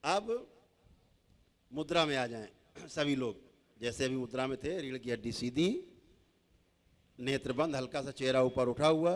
अब मुद्रा में आ जाएं सभी लोग। जैसे अभी मुद्रा में थे, रीढ़ की हड्डी सीधी, नेत्र बंद, हल्का सा चेहरा ऊपर उठा हुआ,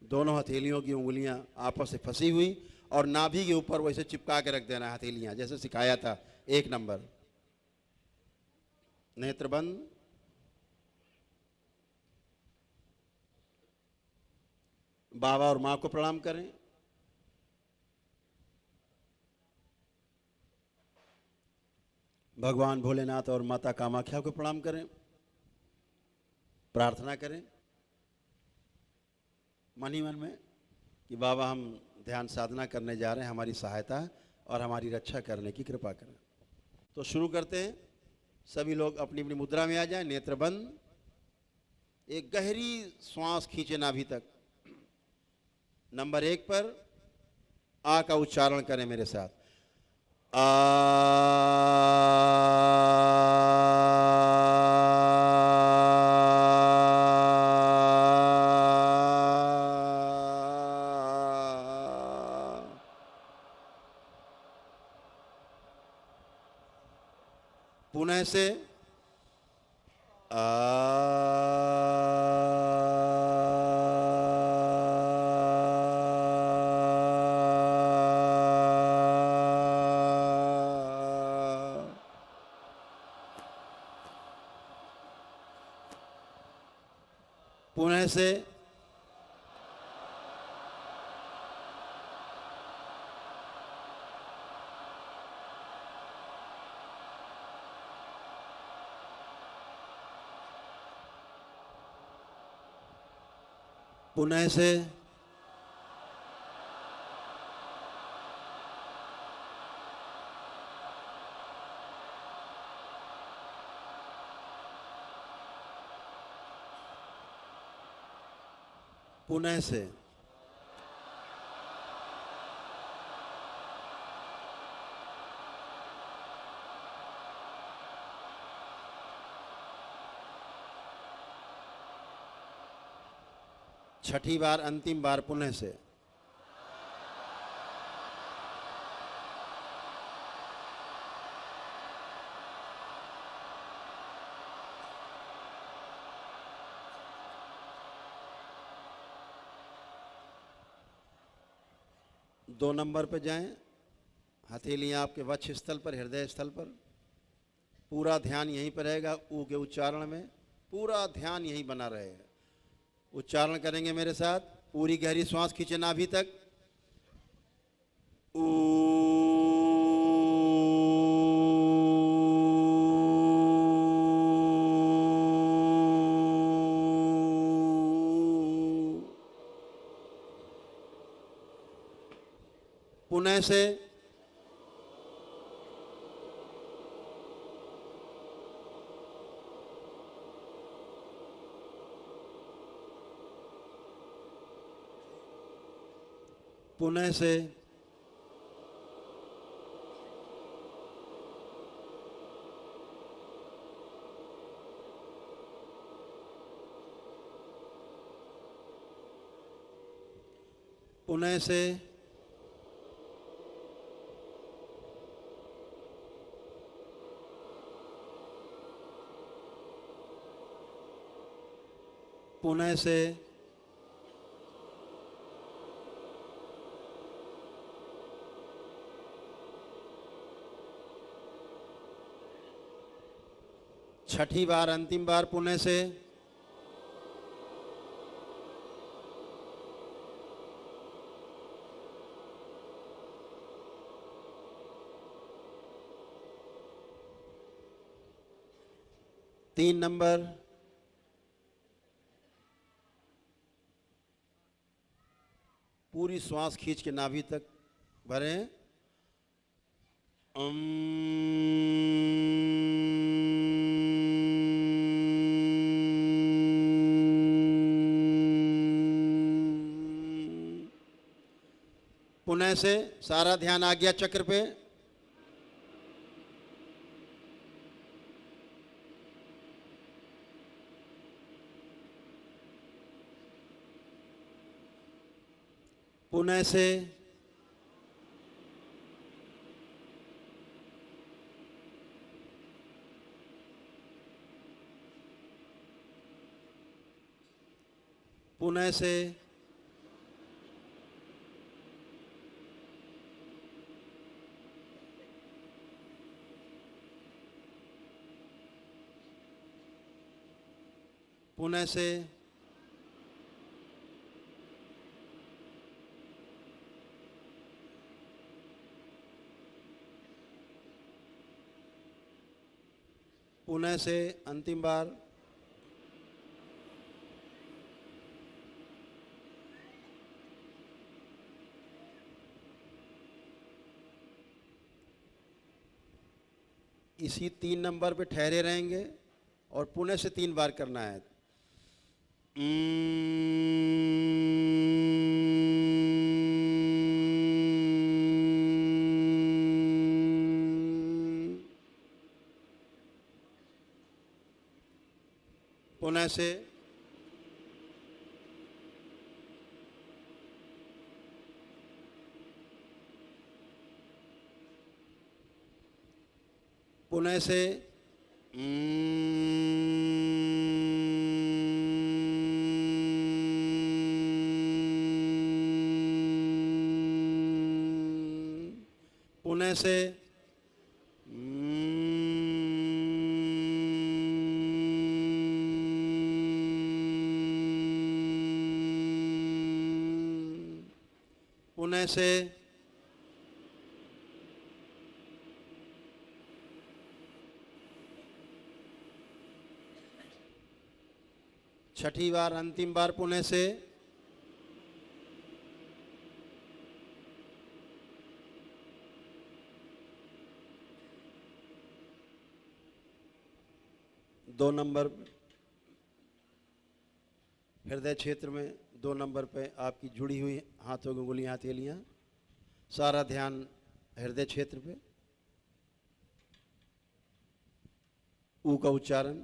दोनों हथेलियों की उंगलियां आपस से फंसी हुई, और नाभि के ऊपर वैसे चिपका के रख देना हथेलियां, जैसे सिखाया था। 1 नंबर, नेत्र बंद, बाबा और माँ को प्रणाम करें। भगवान भोलेनाथ और माता कामाख्या को प्रणाम करें। प्रार्थना करें मन ही मन में कि बाबा हम ध्यान साधना करने जा रहे हैं, हमारी सहायता और हमारी रक्षा करने की कृपा करें। तो शुरू करते हैं। सभी लोग अपनी अपनी मुद्रा में आ जाएं, नेत्र बंद, एक गहरी श्वास खींचे नाभि तक। नंबर 1 पर आ का उच्चारण करें मेरे साथ। आ। पुनः से पुनः से पुनः से पुनः से छठी बार, अंतिम बार, पुनः से। दो नंबर पे जाएं, हथेलियां आपके वक्ष स्थल पर, हृदय स्थल पर। पूरा ध्यान यहीं पर रहेगा, ऊ के उच्चारण में पूरा ध्यान यहीं बना रहेगा। उच्चारण करेंगे मेरे साथ। पूरी गहरी श्वास खींचे नाभि तक। पुनः से पुनः से पुनः से पुनः से छठी बार, अंतिम बार, पुनः से। तीन नंबर, पूरी श्वास खींच के नाभि तक भरें। पुनः से सारा ध्यान आज्ञा चक्र पे। पुनः से पुणे से पुणे से पुणे से अंतिम बार इसी 3 नंबर पे ठहरे रहेंगे और पुणे से 3 बार करना है। पुणे से पुणे से पुणे से पुणे से छठी बार अंतिम बार पुणे से दो नंबर हृदय क्षेत्र में 2 नंबर पे आपकी जुड़ी हुई हाथों की उंगलियां हथेलियां, सारा ध्यान हृदय क्षेत्र पे। ऊ का उच्चारण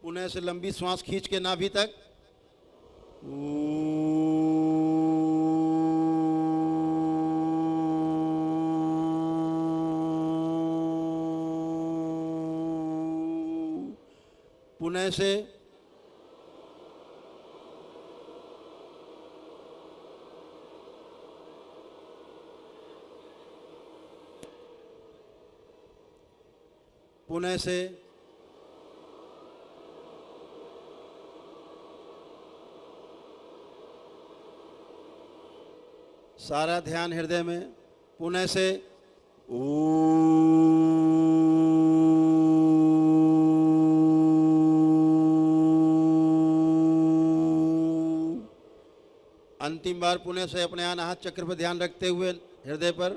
पुणे से लंबी श्वास खींच के नाभि तक पुणे से पुणे से सारा ध्यान हृदय में। पुणे से अंतिम बार पुणे से अपने अनाहत चक्र पर ध्यान रखते हुए हृदय पर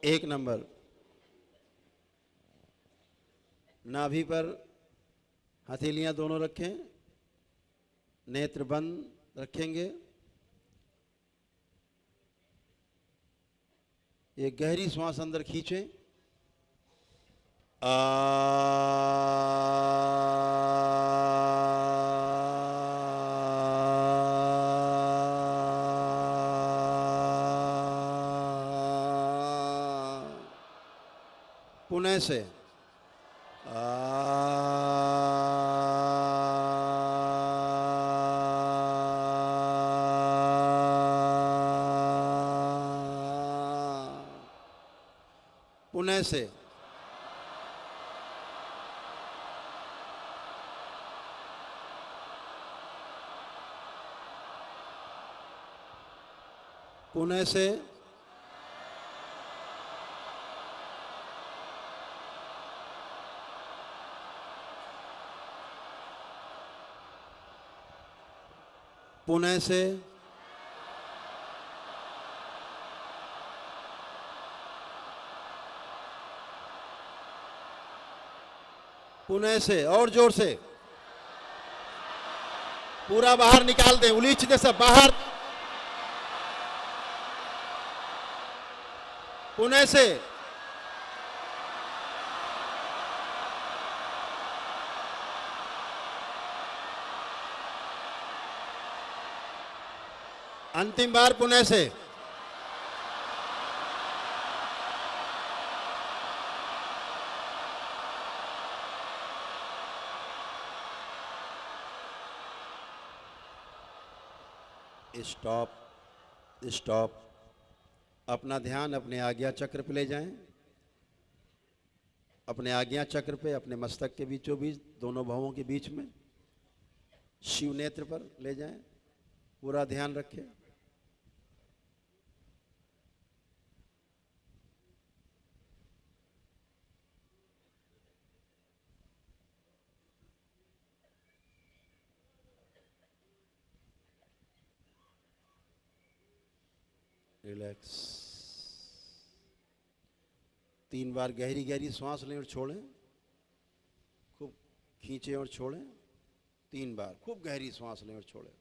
एक नंबर नाभि पर हथेलियां दोनों रखें, नेत्र बंद रखेंगे। एक गहरी श्वास अंदर खींचें। पुणे से पुणे से पुणे से पुणे से पुणे से और जोर से पूरा बाहर निकाल दें, उलीच दे सब बाहर। पुणे से अंतिम बार पुनः से। Stop, stop. अपना ध्यान अपने आज्ञा चक्र पे ले जाएं। अपने आज्ञा चक्र पे, अपने मस्तक के बीचों बीच, दोनों भवों के बीच में शिव नेत्र पर ले जाएं। पूरा ध्यान रखें। रिलैक्स। 3 बार गहरी गहरी सांस लें और छोड़ें। खूब खींचें और छोड़ें। 3 बार खूब गहरी सांस लें और छोड़ें।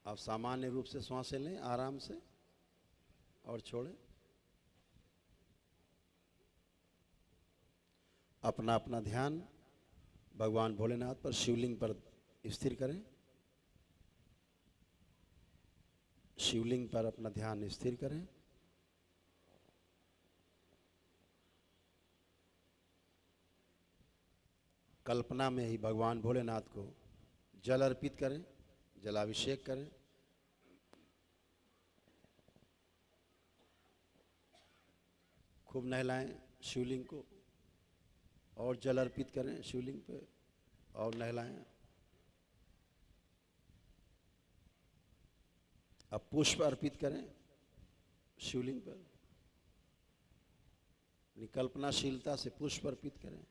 आप सामान्य रूप से सांसें लें आराम से और छोड़ें। अपना अपना ध्यान भगवान भोलेनाथ पर, शिवलिंग पर स्थिर करें। शिवलिंग पर अपना ध्यान स्थिर करें। कल्पना में ही भगवान भोलेनाथ को जल अर्पित करें, जलाभिषेक करें। खूब नहलाएं शिवलिंग को और जल अर्पित करें शिवलिंग पे और नहलाएं। अब पुष्प अर्पित करें शिवलिंग पर। कल्पनाशीलता से पुष्प अर्पित करें।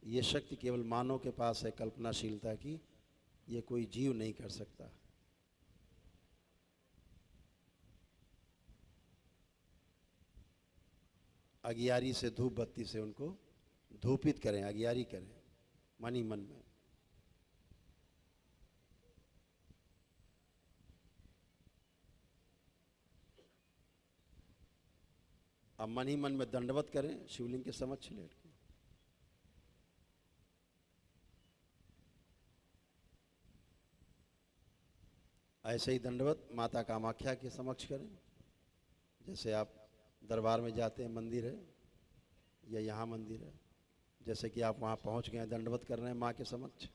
ये शक्ति केवल मानव के पास है, कल्पनाशीलता की। ये कोई जीव नहीं कर सकता। अगियारी से, धूप बत्ती से उनको धूपित करें, अगियारी करें मन ही मन में। अब मन ही मन में दंडवत करें शिवलिंग के समक्ष लेट के। ऐसे ही दंडवत माता कामाख्या के समक्ष करें। जैसे आप दरबार में जाते हैं, मंदिर है या यहाँ मंदिर है, जैसे कि आप वहाँ पहुँच गए, दंडवत कर रहे हैं माँ के समक्ष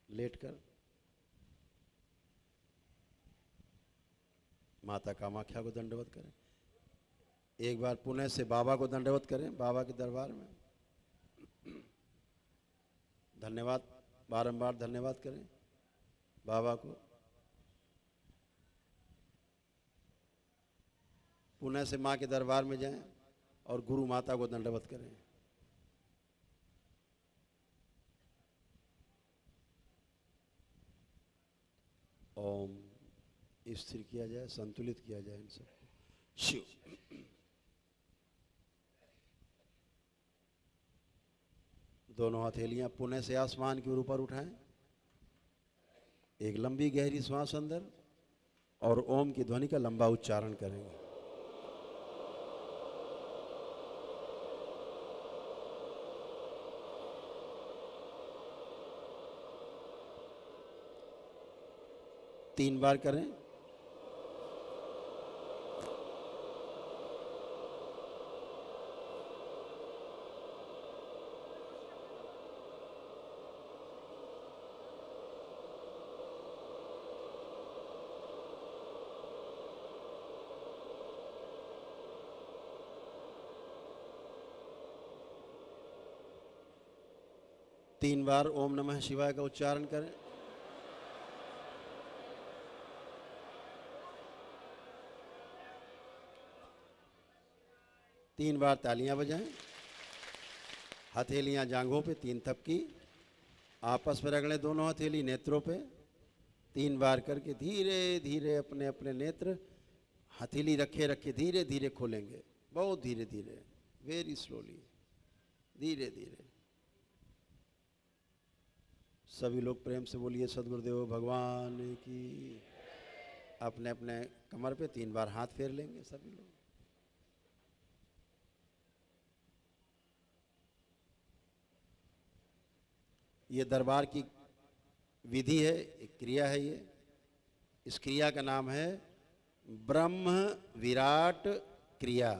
लेटकर। माता कामाख्या को दंडवत करें। एक बार पुणे से बाबा को दंडवत करें, बाबा के दरबार में। धन्यवाद, बारंबार धन्यवाद करें बाबा को। पुणे से माँ के दरबार में जाएं और गुरु माता को दंडवत करें। ओम स्थिर किया जाए, संतुलित किया जाए इन सबको। शिव। दोनों हथेलियां पुणे से आसमान के ऊपर उठाएं। एक लंबी गहरी श्वास अंदर और ओम की ध्वनि का लंबा उच्चारण करेंगे। तीन बार करें। तीन बार ओम नमः शिवाय का उच्चारण करें। तीन बार तालियां बजाएं। हथेलियां जांघों पे, 3 थपकी आपस में रगड़ें, दोनों हथेली नेत्रों पे। 3 बार करके धीरे धीरे अपने अपने नेत्र हथेली रखे रखे धीरे धीरे खोलेंगे। बहुत धीरे धीरे, वेरी स्लोली, धीरे धीरे। सभी लोग प्रेम से बोलिए सद्गुरुदेव भगवान की। अपने अपने कमर पे 3 बार हाथ फेर लेंगे सभी लोग। ये दरबार की विधि है, एक क्रिया है ये। इस क्रिया का नाम है ब्रह्म विराट क्रिया।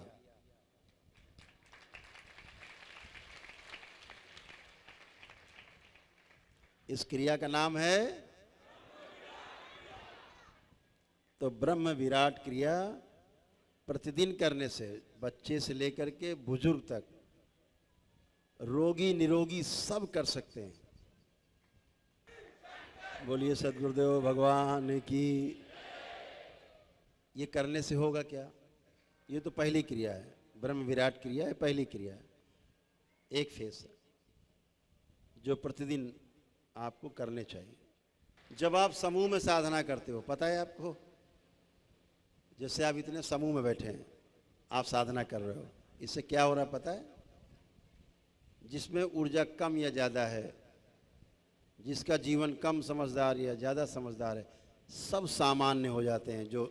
इस क्रिया का नाम है, तो ब्रह्म विराट क्रिया प्रतिदिन करने से बच्चे से लेकर के बुजुर्ग तक, रोगी निरोगी सब कर सकते हैं। बोलिए सद्गुरुदेव भगवान की। ये करने से होगा क्या? ये तो पहली क्रिया है, ब्रह्म विराट क्रिया है, पहली क्रिया है, एक फेस है जो प्रतिदिन आपको करने चाहिए। जब आप समूह में साधना करते हो, पता है आपको, जैसे आप इतने समूह में बैठे हैं, आप साधना कर रहे हो, इससे क्या हो रहा है पता है? जिसमें ऊर्जा कम या ज़्यादा है, जिसका जीवन कम समझदार या ज़्यादा समझदार है, सब सामान्य हो जाते हैं। जो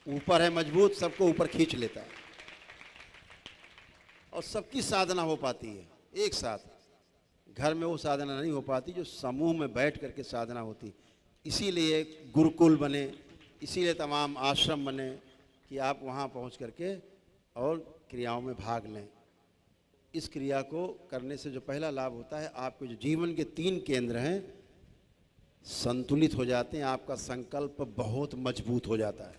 ऊपर है मजबूत, सबको ऊपर खींच लेता है और सबकी साधना हो पाती है एक साथ। घर में वो साधना नहीं हो पाती जो समूह में बैठ करके साधना होती। इसीलिए गुरुकुल बने, इसीलिए तमाम आश्रम बने कि आप वहाँ पहुँच करके और क्रियाओं में भाग लें। इस क्रिया को करने से जो पहला लाभ होता है, आपके जो जीवन के 3 केंद्र हैं संतुलित हो जाते हैं, आपका संकल्प बहुत मजबूत हो जाता है।